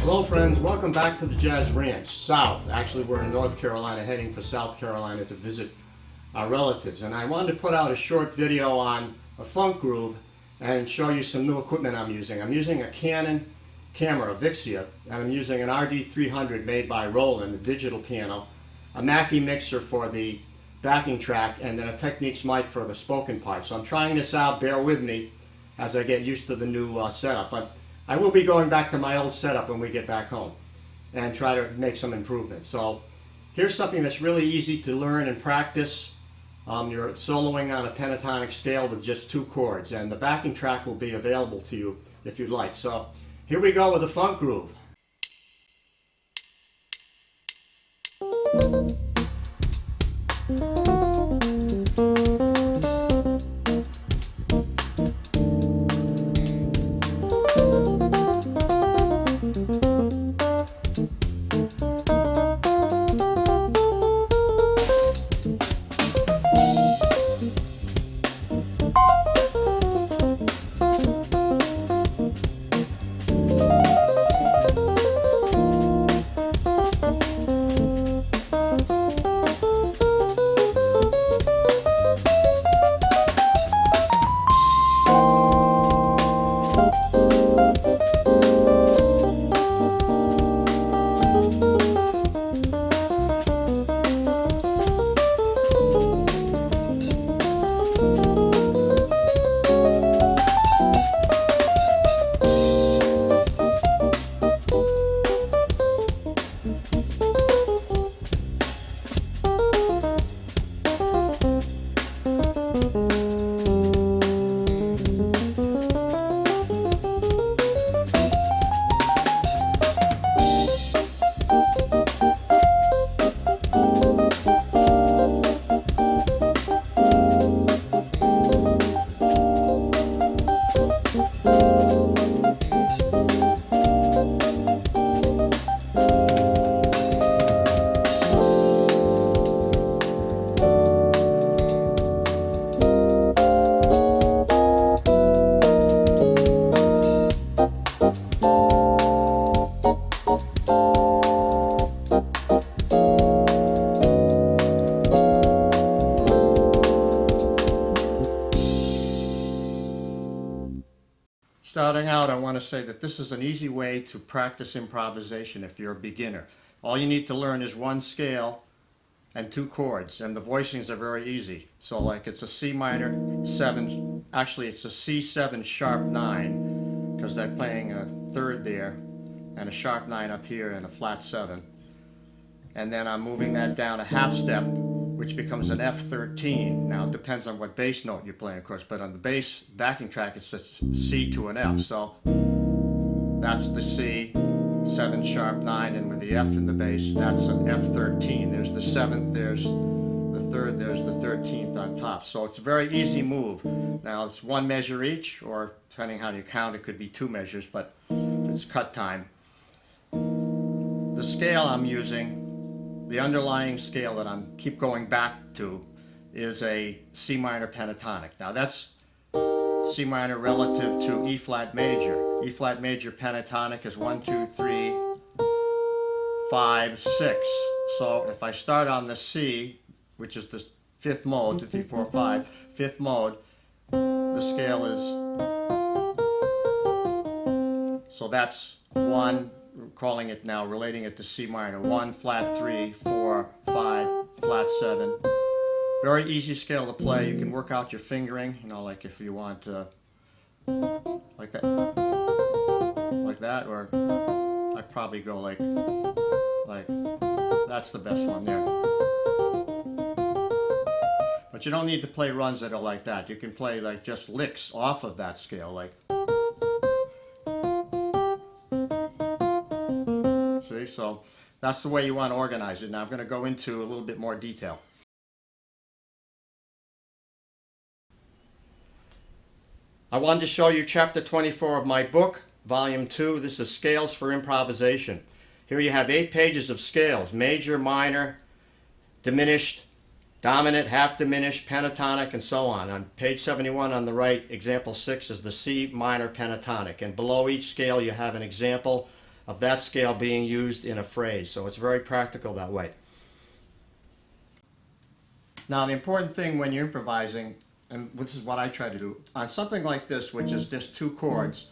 Hello friends, welcome back to the Jazz Ranch, South. Actually, we're in North Carolina heading for South Carolina to visit our relatives. And I wanted to put out a short video on a funk groove and show you some new equipment I'm using. I'm using a Canon camera, a Vixia, and I'm using an RD300 made by Roland, a digital piano, a Mackie mixer for the backing track, and then a Technics mic for the spoken part. So I'm trying this out, bear with me as I get used to the new setup. But I will be going back to my old setup when we get back home and try to make some improvements. So here's something that's really easy to learn and practice. You're soloing on a pentatonic scale with just 2 chords, and the backing track will be available to you if you'd like. So here we go with the funk groove. Starting out, I want to say that this is an easy way to practice improvisation if you're a beginner. All you need to learn is 1 scale and 2 chords, and the voicings are very easy. So like it's a C minor 7, actually it's a C7 sharp 9, because they're playing a 3rd there, and a sharp 9 up here and a flat 7. And then I'm moving that down a half step, which becomes an F13. Now it depends on what bass note you're playing, of course, but on the bass backing track it's a C to an F. So that's the C, 7 sharp 9, and with the F in the bass, that's an F13. There's the 7th, there's the 3rd, there's the 13th on top. So it's a very easy move. Now it's 1 measure each, or depending how you count, it could be 2 measures, but it's cut time. The scale I'm using, the underlying scale that I keep going back to, is a C minor pentatonic. Now that's C minor relative to E flat major. E flat major pentatonic is 1, 2, 3, 5, 6. So if I start on the C, which is the 5th mode, 2, 3, 4, 5, 5th mode, the scale is, so that's 1, calling it now, relating it to C minor, 1, flat 3, 4, 5, flat 7. Very easy scale to play. You can work out your fingering, you know, like if you want like that, or I'd probably go like that's the best one there. But you don't need to play runs that are like that. You can play like just licks off of that scale, like. So that's the way you want to organize it. Now I'm going to go into a little bit more detail. I wanted to show you chapter 24 of my book, volume 2. This is Scales for Improvisation. Here you have 8 pages of scales: major, minor, diminished, dominant, half diminished, pentatonic, and so on. On page 71 on the right, example 6 is the C minor pentatonic. And below each scale you have an example of that scale being used in a phrase. So it's very practical that way. Now, the important thing when you're improvising, and this is what I try to do, on something like this, which is just two chords,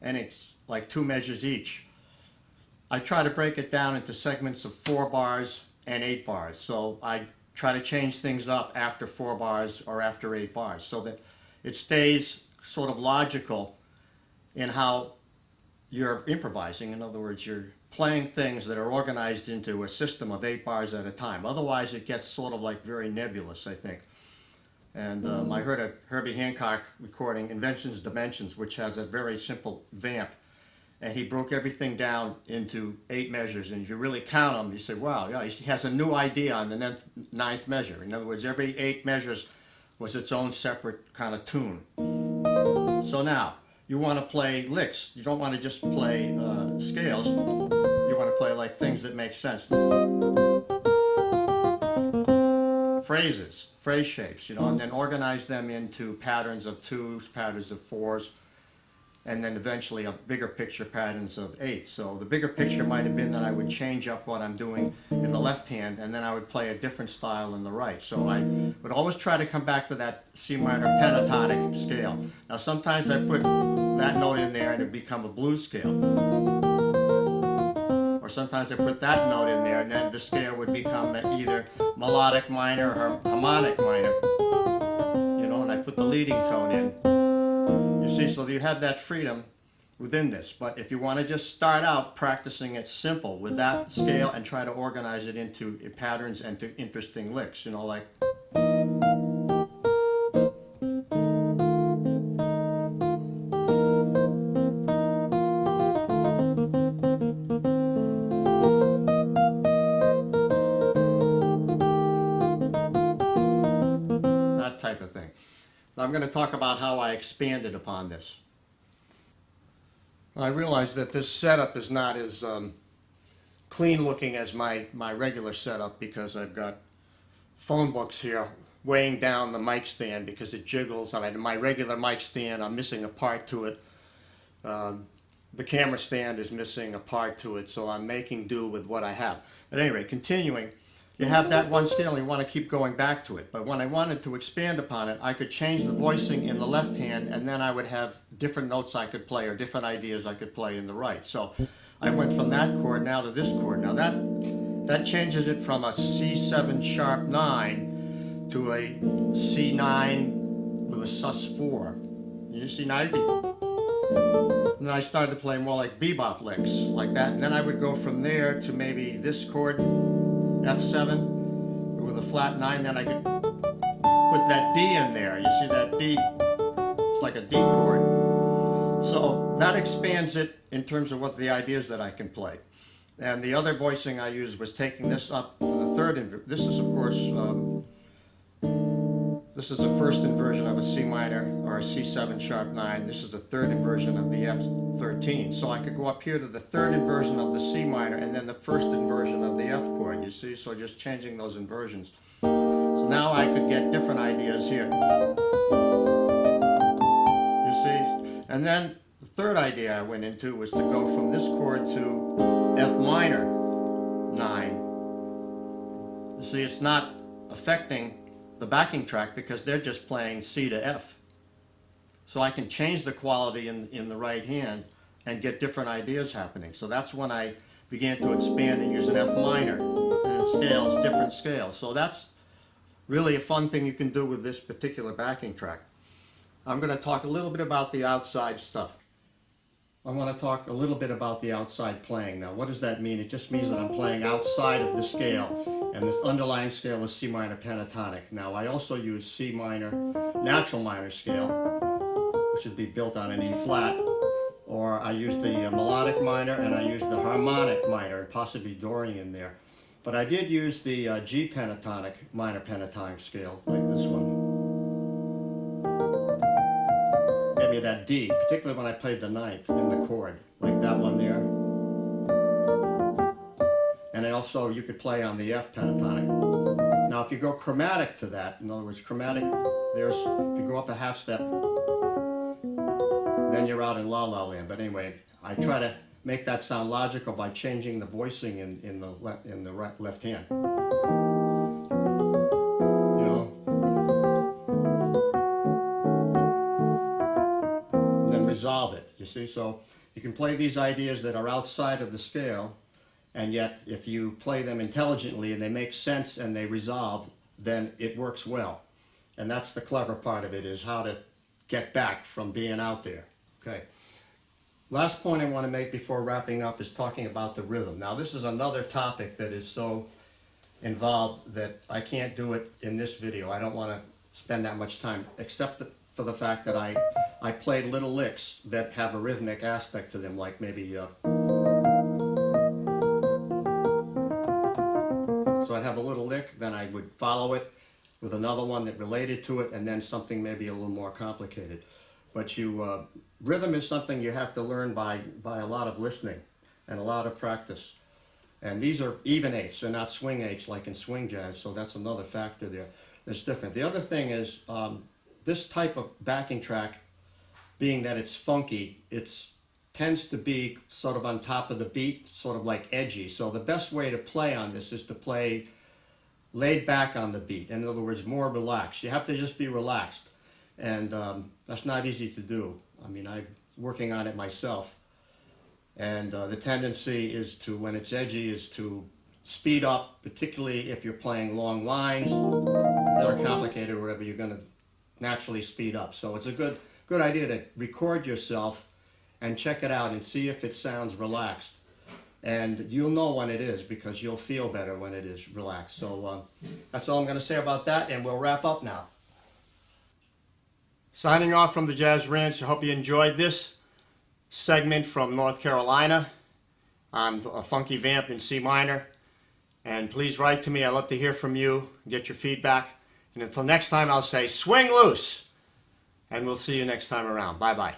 and it's like two measures each, I try to break it down into segments of 4 bars and 8 bars. So I try to change things up after 4 bars or after 8 bars so that it stays sort of logical in how you're improvising. In other words, you're playing things that are organized into a system of 8 bars at a time. Otherwise, it gets sort of like very nebulous, I think. And I heard a Herbie Hancock recording, Inventions Dimensions, which has a very simple vamp. And he broke everything down into 8 measures. And if you really count them, you say, wow, yeah, he has a new idea on the ninth measure. In other words, every 8 measures was its own separate kind of tune. So now, you want to play licks. You don't want to just play scales. You want to play like things that make sense. Phrases, phrase shapes, and then organize them into patterns of 2s, patterns of 4s, and then eventually a bigger picture patterns of 8s. So the bigger picture might have been that I would change up what I'm doing in the left hand, and then I would play a different style in the right. So I would always try to come back to that C minor pentatonic scale. Now sometimes I put that note in there and it become a blues scale. Or sometimes I put that note in there and then the scale would become either melodic minor or harmonic minor. And I put the leading tone in. See, so you have that freedom within this. But if you want to just start out practicing it simple with that scale and try to organize it into patterns and to interesting licks, like that type of thing. I'm going to talk about how I expanded upon this. I realize that this setup is not as clean looking as my regular setup because I've got phone books here weighing down the mic stand because it jiggles. And my regular mic stand, I'm missing a part to it. The camera stand is missing a part to it, so I'm making do with what I have. At any rate, continuing. You have that one scale and you want to keep going back to it. But when I wanted to expand upon it, I could change the voicing in the left hand and then I would have different notes I could play or different ideas I could play in the right. So I went from that chord now to this chord. Now that changes it from a C7 sharp 9 to a C9 with a sus4. You see, now you can... And then I started to play more like bebop licks, like that. And then I would go from there to maybe this chord, F7 with a flat 9, then I could put that D in there. You see that D? It's like a D chord. So that expands it in terms of what the ideas that I can play. And the other voicing I used was taking this up to the third. This is, of course, this is a first inversion of a C minor or a C7 sharp 9. This is the third inversion of the F13. So I could go up here to the third inversion of the C minor and then the first inversion of the F chord, you see? So just changing those inversions. So now I could get different ideas here. You see? And then the third idea I went into was to go from this chord to F minor 9. You see, it's not affecting the backing track because they're just playing C to F. So I can change the quality in the right hand and get different ideas happening. So that's when I began to expand and use an F minor and scales, different scales. So that's really a fun thing you can do with this particular backing track. I'm going to talk a little bit about the outside stuff. I want to talk a little bit about the outside playing. Now, what does that mean? It just means that I'm playing outside of the scale, and this underlying scale is C minor pentatonic. Now, I also use C minor natural minor scale, which would be built on an E flat, or I use the melodic minor, and I use the harmonic minor, and possibly Dorian there. But I did use the G pentatonic, minor pentatonic scale, like this one. Gave me that D, particularly when I played the ninth in the chord, like that one there. And also you could play on the F pentatonic. Now if you go chromatic to that, in other words chromatic, there's, if you go up a half step, then you're out in La La Land. But anyway, I try to make that sound logical by changing the voicing in the left hand. You know, and then resolve it. You see, so you can play these ideas that are outside of the scale, and yet if you play them intelligently and they make sense and they resolve, then it works well. And that's the clever part of it, is how to get back from being out there. Okay. Last point I want to make before wrapping up is talking about the rhythm. Now this is another topic that is so involved that I can't do it in this video. I don't want to spend that much time, except for the fact that I played little licks that have a rhythmic aspect to them, like maybe so I'd have a little lick, then I would follow it with another one that related to it, and then something maybe a little more complicated. But rhythm is something you have to learn by a lot of listening and a lot of practice. And these are even eighths, they're not swing eighths like in swing jazz, so that's another factor there that's different. The other thing is, this type of backing track, being that it's funky, it tends to be sort of on top of the beat, sort of like edgy. So the best way to play on this is to play laid back on the beat. In other words, more relaxed. You have to just be relaxed. And that's not easy to do. I mean, I'm working on it myself. And the tendency is to, when it's edgy, is to speed up, particularly if you're playing long lines that are complicated or whatever, you're going to naturally speed up. So it's a good idea to record yourself and check it out and see if it sounds relaxed. And you'll know when it is, because you'll feel better when it is relaxed. So that's all I'm going to say about that, and we'll wrap up now. Signing off from the Jazz Ranch. I hope you enjoyed this segment from North Carolina on a funky vamp in C minor. And please write to me. I'd love to hear from you, get your feedback. And until next time, I'll say swing loose. And we'll see you next time around. Bye-bye.